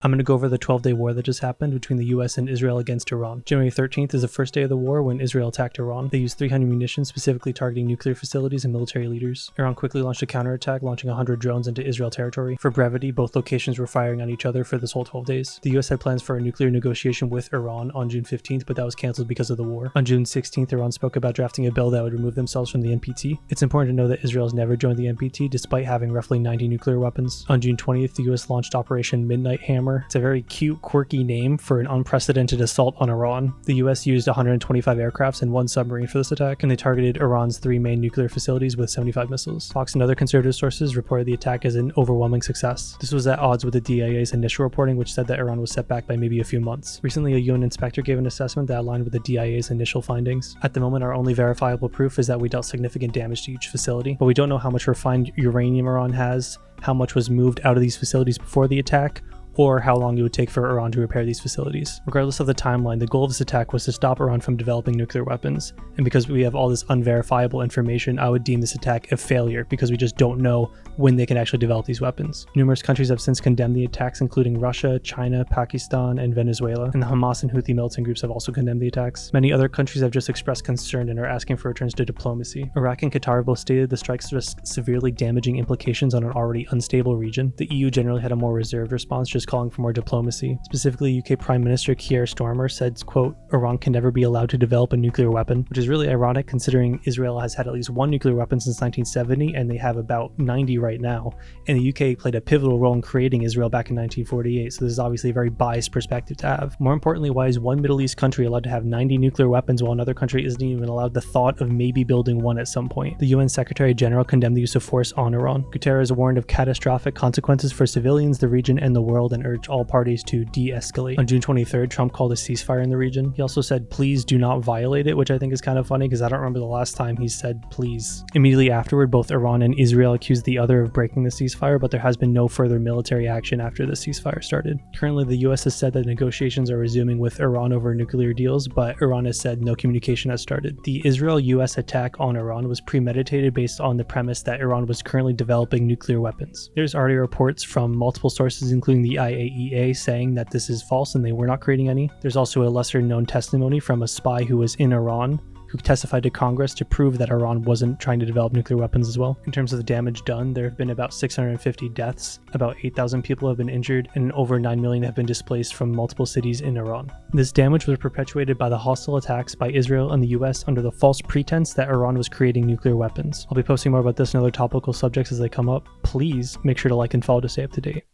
I'm going to go over the 12-day war that just happened between the US and Israel against Iran. January 13th is the first day of the war when Israel attacked Iran. They used 300 munitions, specifically targeting nuclear facilities and military leaders. Iran quickly launched a counterattack, launching 100 drones into Israel territory. For brevity, both locations were firing on each other for this whole 12 days. The US had plans for a nuclear negotiation with Iran on June 15th, but that was cancelled because of the war. On June 16th, Iran spoke about drafting a bill that would remove themselves from the NPT. It's important to know that Israel has never joined the NPT, despite having roughly 90 nuclear weapons. On June 20th, the US launched Operation Midnight Hammer. It's a very cute, quirky name for an unprecedented assault on Iran. The US used 125 aircrafts and 1 submarine for this attack, and they targeted Iran's 3 main nuclear facilities with 75 missiles. Fox and other conservative sources reported the attack as an overwhelming success. This was at odds with the DIA's initial reporting, which said that Iran was set back by maybe a few months. Recently, a UN inspector gave an assessment that aligned with the DIA's initial findings. At the moment, our only verifiable proof is that we dealt significant damage to each facility, but we don't know how much refined uranium Iran has, how much was moved out of these facilities before the attack, or how long it would take for Iran to repair these facilities. Regardless of the timeline, the goal of this attack was to stop Iran from developing nuclear weapons, and because we have all this unverifiable information, I would deem this attack a failure because we just don't know when they can actually develop these weapons. Numerous countries have since condemned the attacks, including Russia, China, Pakistan, and Venezuela, and the Hamas and Houthi militant groups have also condemned the attacks. Many other countries have just expressed concern and are asking for returns to diplomacy. Iraq and Qatar both stated the strikes risk severely damaging implications on an already unstable region. The EU generally had a more reserved response, just calling for more diplomacy. Specifically, UK Prime Minister Keir Starmer said, quote, "Iran can never be allowed to develop a nuclear weapon," which is really ironic considering Israel has had at least 1 nuclear weapon since 1970 and they have about 90 right now. And the UK played a pivotal role in creating Israel back in 1948, so this is obviously a very biased perspective to have. More importantly, why is one Middle East country allowed to have 90 nuclear weapons while another country isn't even allowed the thought of maybe building one at some point? The UN Secretary General condemned the use of force on Iran. Guterres warned of catastrophic consequences for civilians, the region, and the world, and urged all parties to de-escalate. On June 23rd, Trump called a ceasefire in the region. He also said, "Please do not violate it," which I think is kind of funny because I don't remember the last time he said please. Immediately afterward, both Iran and Israel accused the other of breaking the ceasefire, but there has been no further military action after the ceasefire started. Currently, the US has said that negotiations are resuming with Iran over nuclear deals, but Iran has said no communication has started. The Israel-US attack on Iran was premeditated based on the premise that Iran was currently developing nuclear weapons. There's already reports from multiple sources, including the IAEA, saying that this is false and they were not creating any. There's also a lesser known testimony from a spy who was in Iran who testified to Congress to prove that Iran wasn't trying to develop nuclear weapons as well. In terms of the damage done, there have been about 650 deaths, about 8,000 people have been injured, and over 9 million have been displaced from multiple cities in Iran. This damage was perpetuated by the hostile attacks by Israel and the US under the false pretense that Iran was creating nuclear weapons. I'll be posting more about this and other topical subjects as they come up. Please make sure to like and follow to stay up to date.